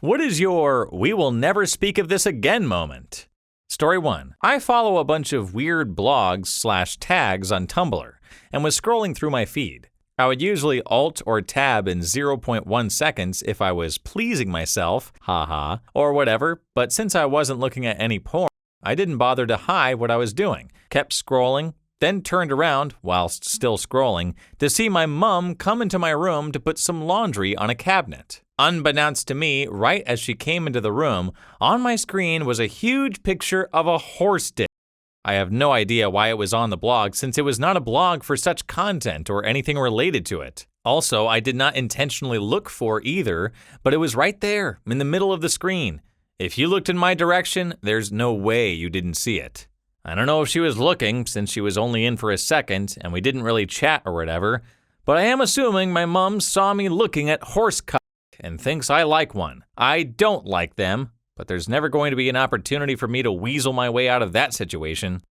What is your "we will never speak of this again" moment? Story 1. I follow a bunch of weird blogs/tags on Tumblr and was scrolling through my feed. I would usually alt or tab in 0.1 seconds if I was pleasing myself, haha, or whatever, but since I wasn't looking at any porn, I didn't bother to hide what I was doing, kept scrolling, then turned around, whilst still scrolling, to see my mum come into my room to put some laundry on a cabinet. Unbeknownst to me, right as she came into the room, on my screen was a huge picture of a horse dick. I have no idea why it was on the blog since it was not a blog for such content or anything related to it. Also, I did not intentionally look for either, but it was right there in the middle of the screen. If you looked in my direction, there's no way you didn't see it. I don't know if she was looking since she was only in for a second and we didn't really chat or whatever, but I am assuming my mom saw me looking at horse cock and thinks I like one. I don't like them, but there's never going to be an opportunity for me to weasel my way out of that situation.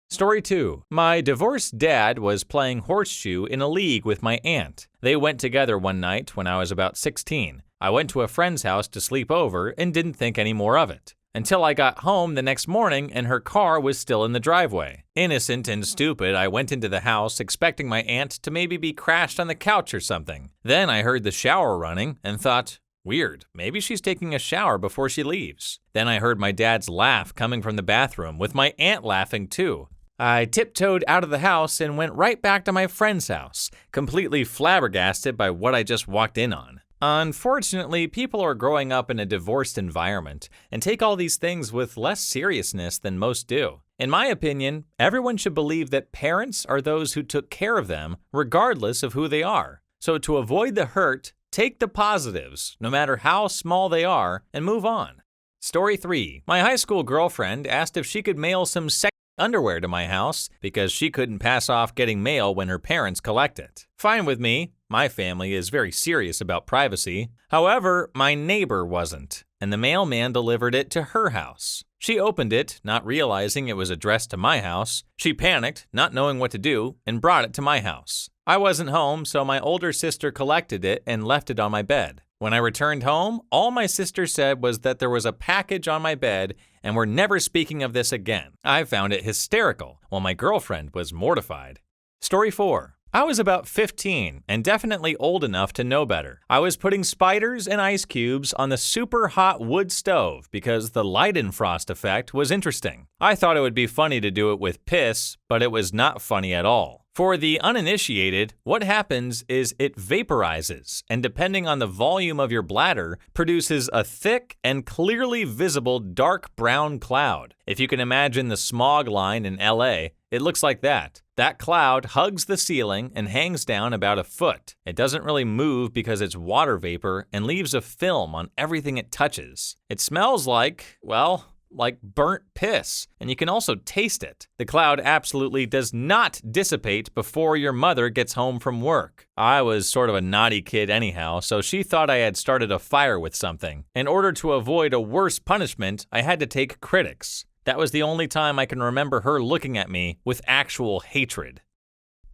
Story 2. My divorced dad was playing horseshoe in a league with my aunt. They went together one night when I was about 16. I went to a friend's house to sleep over and didn't think any more of it, until I got home the next morning and her car was still in the driveway. Innocent and stupid, I went into the house expecting my aunt to maybe be crashed on the couch or something. Then I heard the shower running and thought, weird, maybe she's taking a shower before she leaves. Then I heard my dad's laugh coming from the bathroom, with my aunt laughing too. I tiptoed out of the house and went right back to my friend's house, completely flabbergasted by what I just walked in on. Unfortunately, people are growing up in a divorced environment and take all these things with less seriousness than most do. In my opinion, everyone should believe that parents are those who took care of them, regardless of who they are. So to avoid the hurt, take the positives, no matter how small they are, and move on. Story 3. My high school girlfriend asked if she could mail some sexy underwear to my house because she couldn't pass off getting mail when her parents collect it. Fine with me. My family is very serious about privacy. However, my neighbor wasn't, and the mailman delivered it to her house. She opened it, not realizing it was addressed to my house. She panicked, not knowing what to do, and brought it to my house. I wasn't home, so my older sister collected it and left it on my bed. When I returned home, all my sister said was that there was a package on my bed and we're never speaking of this again. I found it hysterical, while my girlfriend was mortified. Story 4. I was about 15 and definitely old enough to know better. I was putting spiders and ice cubes on the super hot wood stove because the Leidenfrost effect was interesting. I thought it would be funny to do it with piss, but it was not funny at all. For the uninitiated, what happens is it vaporizes, and depending on the volume of your bladder, produces a thick and clearly visible dark brown cloud. If you can imagine the smog line in LA, it looks like that. That cloud hugs the ceiling and hangs down about a foot. It doesn't really move because it's water vapor and leaves a film on everything it touches. It smells like, well, like burnt piss, and you can also taste it. The cloud absolutely does not dissipate before your mother gets home from work. I was sort of a naughty kid anyhow, so she thought I had started a fire with something. In order to avoid a worse punishment, I had to take critics. That was the only time I can remember her looking at me with actual hatred.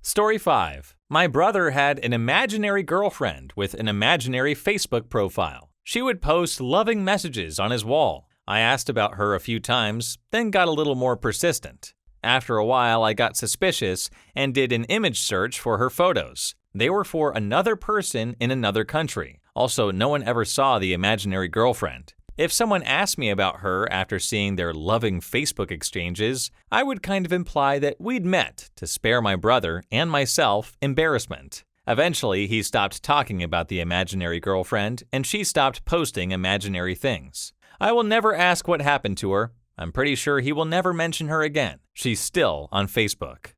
Story 5. My brother had an imaginary girlfriend with an imaginary Facebook profile. She would post loving messages on his wall. I asked about her a few times, then got a little more persistent. After a while, I got suspicious and did an image search for her photos. They were for another person in another country. Also, no one ever saw the imaginary girlfriend. If someone asked me about her after seeing their loving Facebook exchanges, I would kind of imply that we'd met to spare my brother and myself embarrassment. Eventually, he stopped talking about the imaginary girlfriend, and she stopped posting imaginary things. I will never ask what happened to her. I'm pretty sure he will never mention her again. She's still on Facebook.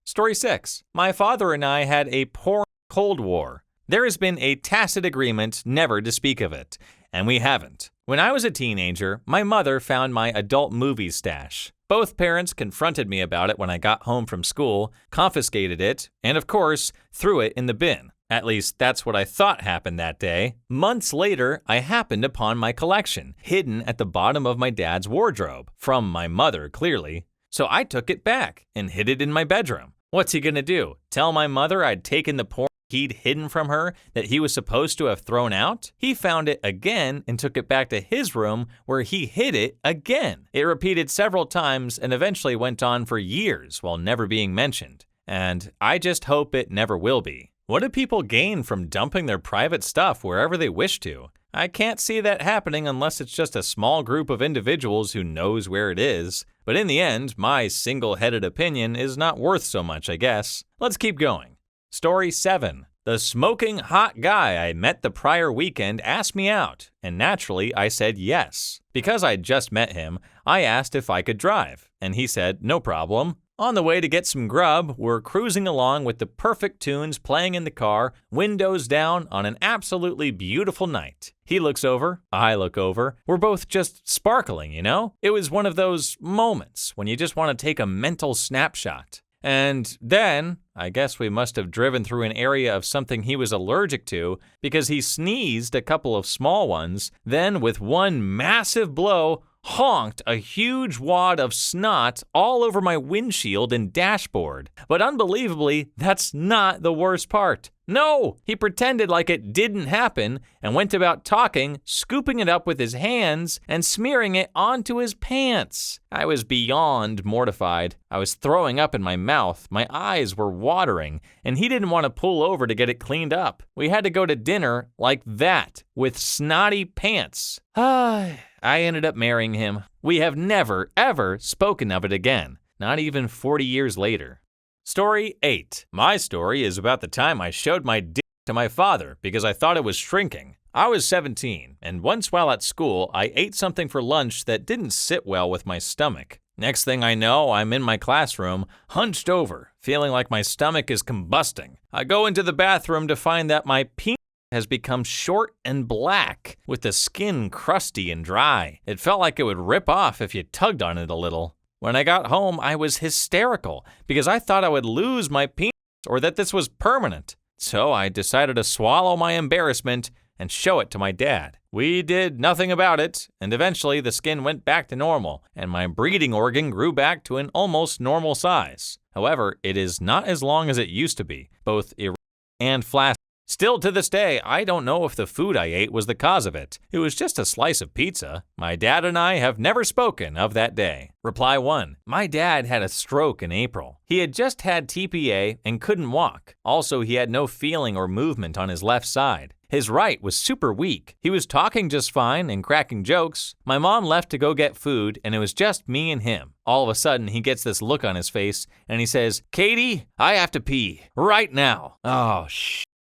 Story 6. My father and I had a porn Cold War. There has been a tacit agreement never to speak of it, and we haven't. When I was a teenager, my mother found my adult movie stash. Both parents confronted me about it when I got home from school, confiscated it, and of course, threw it in the bin. At least that's what I thought happened that day. Months later, I happened upon my collection, hidden at the bottom of my dad's wardrobe, from my mother clearly. So I took it back and hid it in my bedroom. What's he gonna do? Tell my mother I'd taken the porn he'd hidden from her that he was supposed to have thrown out? He found it again and took it back to his room where he hid it again. It repeated several times and eventually went on for years while never being mentioned. And I just hope it never will be. What do people gain from dumping their private stuff wherever they wish to? I can't see that happening unless it's just a small group of individuals who knows where it is. But in the end, my single-headed opinion is not worth so much, I guess. Let's keep going. Story 7. The smoking hot guy I met the prior weekend asked me out, and naturally I said yes. Because I'd just met him, I asked if I could drive, and he said no problem. On the way to get some grub, we're cruising along with the perfect tunes playing in the car, windows down on an absolutely beautiful night. He looks over, I look over, we're both just sparkling, you know? It was one of those moments when you just want to take a mental snapshot. And then, I guess we must have driven through an area of something he was allergic to because he sneezed a couple of small ones, then with one massive blow, honked a huge wad of snot all over my windshield and dashboard. But unbelievably, that's not the worst part. No, he pretended like it didn't happen and went about talking, scooping it up with his hands and smearing it onto his pants. I was beyond mortified. I was throwing up in my mouth, my eyes were watering, and he didn't want to pull over to get it cleaned up. We had to go to dinner like that, with snotty pants. I ended up marrying him. We have never, ever spoken of it again, not even 40 years later. Story 8. My story is about the time I showed my dick to my father because I thought it was shrinking. I was 17, and once while at school, I ate something for lunch that didn't sit well with my stomach. Next thing I know, I'm in my classroom, hunched over, feeling like my stomach is combusting. I go into the bathroom to find that my penis has become short and black, with the skin crusty and dry. It felt like it would rip off if you tugged on it a little. When I got home, I was hysterical because I thought I would lose my penis or that this was permanent. So I decided to swallow my embarrassment and show it to my dad. We did nothing about it, and eventually the skin went back to normal, and my breathing organ grew back to an almost normal size. However, it is not as long as it used to be, both erect and flaccid. Still to this day, I don't know if the food I ate was the cause of it. It was just a slice of pizza. My dad and I have never spoken of that day. Reply 1. My dad had a stroke in April. He had just had TPA and couldn't walk. Also, he had no feeling or movement on his left side. His right was super weak. He was talking just fine and cracking jokes. My mom left to go get food, and it was just me and him. All of a sudden, he gets this look on his face, and he says, "Katie, I have to pee. Right now." Oh,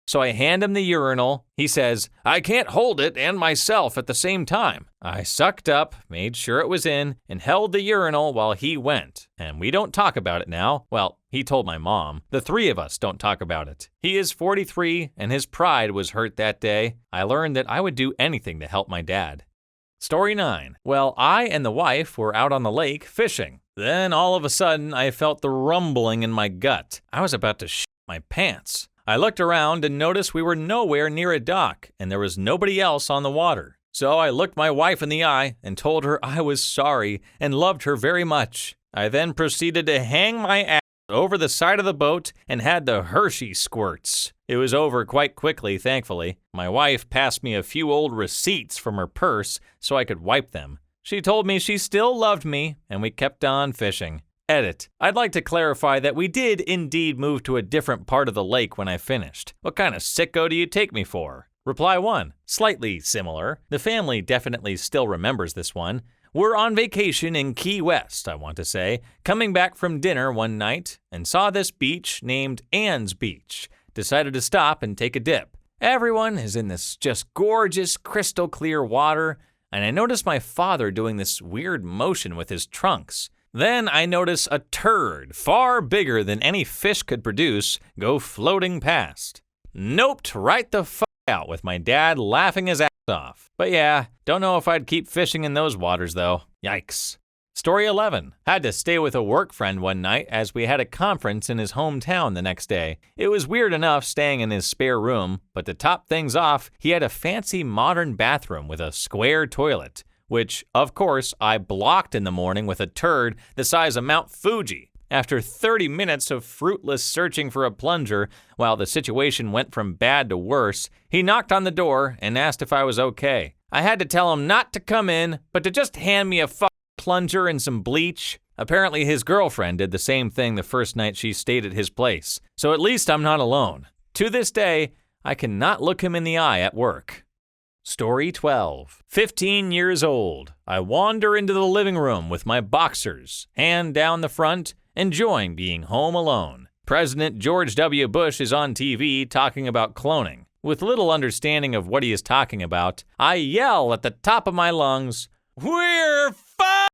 So I hand him the urinal. He says, "I can't hold it and myself at the same time." I sucked up, made sure it was in, and held the urinal while he went. And we don't talk about it now. Well, he told my mom. The three of us don't talk about it. He is 43, and his pride was hurt that day. I learned that I would do anything to help my dad. Story 9. Well, I and the wife were out on the lake fishing. Then all of a sudden, I felt the rumbling in my gut. I was about to shit my pants. I looked around and noticed we were nowhere near a dock, and there was nobody else on the water. So I looked my wife in the eye and told her I was sorry and loved her very much. I then proceeded to hang my ass over the side of the boat and had the Hershey squirts. It was over quite quickly, thankfully. My wife passed me a few old receipts from her purse so I could wipe them. She told me she still loved me, and we kept on fishing. Edit. I'd like to clarify that we did indeed move to a different part of the lake when I finished. What kind of sicko do you take me for? Reply 1. Slightly similar. The family definitely still remembers this one. We're on vacation in Key West, I want to say, coming back from dinner one night and saw this beach named Ann's Beach. Decided to stop and take a dip. Everyone is in this just gorgeous crystal clear water, and I noticed my father doing this weird motion with his trunks. Then I notice a turd, far bigger than any fish could produce, go floating past. Noped right the fuck out with my dad laughing his ass off. But yeah, don't know if I'd keep fishing in those waters though. Yikes. Story 11. Had to stay with a work friend one night as we had a conference in his hometown the next day. It was weird enough staying in his spare room, but to top things off, he had a fancy modern bathroom with a square toilet, which, of course, I blocked in the morning with a turd the size of Mount Fuji. After 30 minutes of fruitless searching for a plunger while the situation went from bad to worse, he knocked on the door and asked if I was okay. I had to tell him not to come in, but to just hand me a plunger and some bleach. Apparently his girlfriend did the same thing the first night she stayed at his place, so at least I'm not alone. To this day, I cannot look him in the eye at work. Story 12. 15 years old. I wander into the living room with my boxers, hand down the front, enjoying being home alone. President George W. Bush is on TV talking about cloning. With little understanding of what he is talking about, I yell at the top of my lungs, "We're fucked!"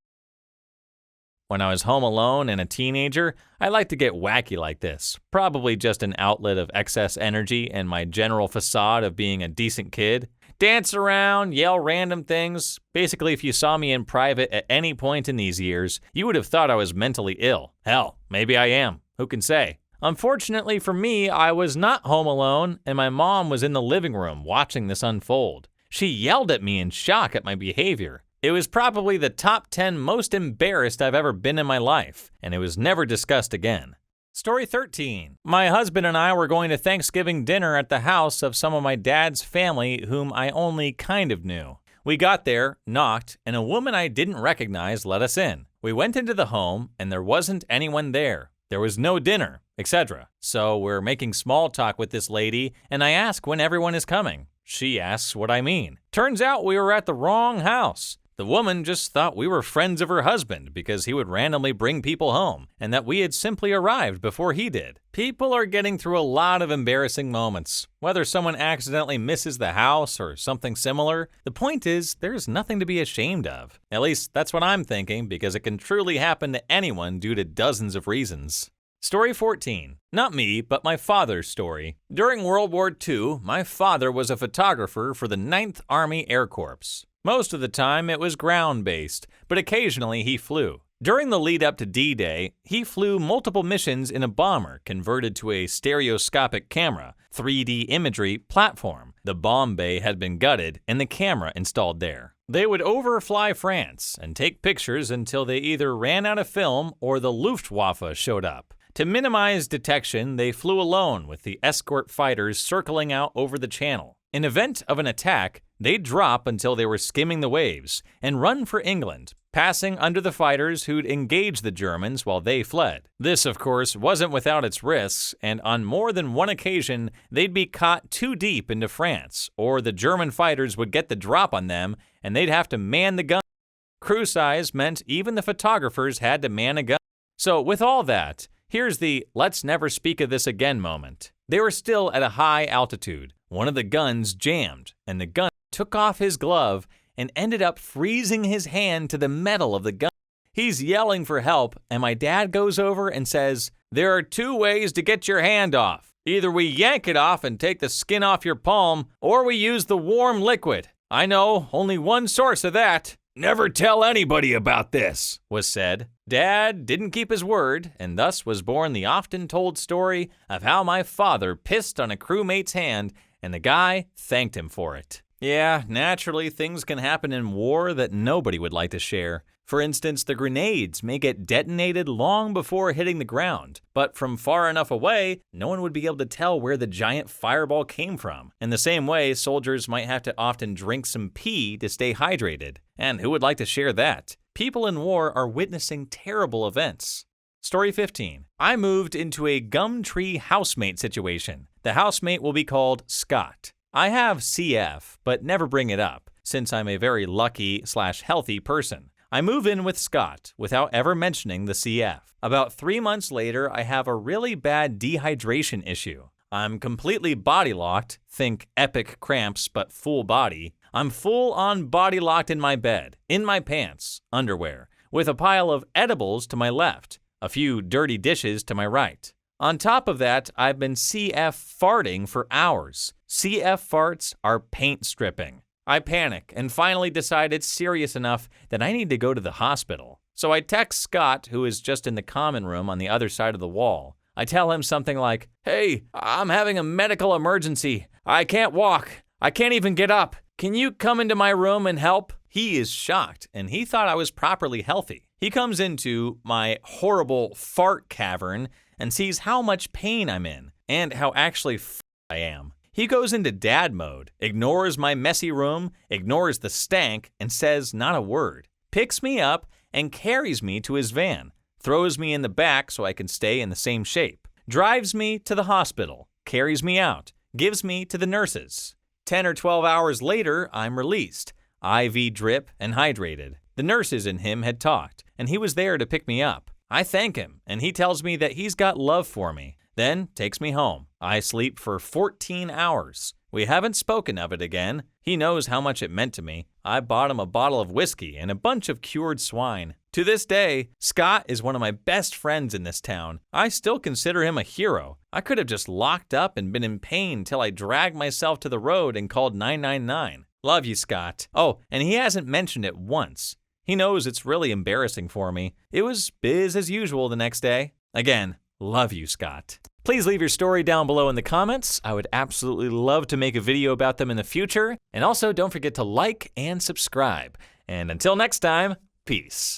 When I was home alone and a teenager, I like to get wacky like this, probably just an outlet of excess energy and my general facade of being a decent kid. Dance around, yell random things. Basically, if you saw me in private at any point in these years, you would have thought I was mentally ill. Hell, maybe I am. Who can say? Unfortunately for me, I was not home alone, and my mom was in the living room watching this unfold. She yelled at me in shock at my behavior. It was probably the top 10 most embarrassed I've ever been in my life, and it was never discussed again. Story 13. My husband and I were going to Thanksgiving dinner at the house of some of my dad's family whom I only kind of knew. We got there, knocked, and a woman I didn't recognize let us in. We went into the home, and there wasn't anyone there. There was no dinner, etc. So we're making small talk with this lady, and I ask when everyone is coming. She asks what I mean. Turns out we were at the wrong house. The woman just thought we were friends of her husband because he would randomly bring people home, and that we had simply arrived before he did. People are getting through a lot of embarrassing moments. Whether someone accidentally misses the house or something similar, the point is there's nothing to be ashamed of. At least that's what I'm thinking, because it can truly happen to anyone due to dozens of reasons. Story 14. Not me, but my father's story. During World War II, my father was a photographer for the 9th Army Air Corps. Most of the time, it was ground-based, but occasionally he flew. During the lead-up to D-Day, he flew multiple missions in a bomber converted to a stereoscopic camera, 3D imagery platform. The bomb bay had been gutted and the camera installed there. They would overfly France and take pictures until they either ran out of film or the Luftwaffe showed up. To minimize detection, they flew alone with the escort fighters circling out over the channel. In event of an attack, they'd drop until they were skimming the waves and run for England, passing under the fighters who'd engage the Germans while they fled. This, of course, wasn't without its risks, and on more than one occasion, they'd be caught too deep into France, or the German fighters would get the drop on them and they'd have to man the gun. Crew size meant even the photographers had to man a gun. So with all that, here's the "let's never speak of this again" moment. They were still at a high altitude. One of the guns jammed, and the gun took off his glove and ended up freezing his hand to the metal of the gun. He's yelling for help, and my dad goes over and says, "There are 2 ways to get your hand off. Either we yank it off and take the skin off your palm, or we use the warm liquid. I know only one source of that." "Never tell anybody about this," was said. Dad didn't keep his word, and thus was born the often told story of how my father pissed on a crewmate's hand and the guy thanked him for it. Yeah, naturally, things can happen in war that nobody would like to share. For instance, the grenades may get detonated long before hitting the ground, but from far enough away, no one would be able to tell where the giant fireball came from. In the same way, soldiers might have to often drink some pee to stay hydrated. And who would like to share that? People in war are witnessing terrible events. Story 15. I moved into a Gumtree housemate situation. The housemate will be called Scott. I have CF, but never bring it up, since I'm a very lucky/healthy person. I move in with Scott without ever mentioning the CF. About 3 months later, I have a really bad dehydration issue. I'm completely body locked, think epic cramps but full body. I'm full on body locked in my bed, in my pants, underwear, with a pile of edibles to my left, a few dirty dishes to my right. On top of that, I've been CF farting for hours. CF farts are paint stripping. I panic and finally decide it's serious enough that I need to go to the hospital. So I text Scott, who is just in the common room on the other side of the wall. I tell him something like, "Hey, I'm having a medical emergency. I can't walk. I can't even get up. Can you come into my room and help?" He is shocked, and he thought I was properly healthy. He comes into my horrible fart cavern and sees how much pain I'm in and how actually I am. He goes into dad mode, ignores my messy room, ignores the stank, and says not a word. Picks me up and carries me to his van, throws me in the back so I can stay in the same shape, drives me to the hospital, carries me out, gives me to the nurses. 10 or 12 hours later, I'm released, IV drip and hydrated. The nurses and him had talked, and he was there to pick me up. I thank him, and he tells me that he's got love for me, then takes me home. I sleep for 14 hours. We haven't spoken of it again. He knows how much it meant to me. I bought him a bottle of whiskey and a bunch of cured swine. To this day, Scott is one of my best friends in this town. I still consider him a hero. I could have just locked up and been in pain till I dragged myself to the road and called 999. Love you, Scott. Oh, and he hasn't mentioned it once. He knows it's really embarrassing for me. It was biz as usual the next day. Again, love you, Scott. Please leave your story down below in the comments. I would absolutely love to make a video about them in the future. And also, don't forget to like and subscribe. And until next time, peace.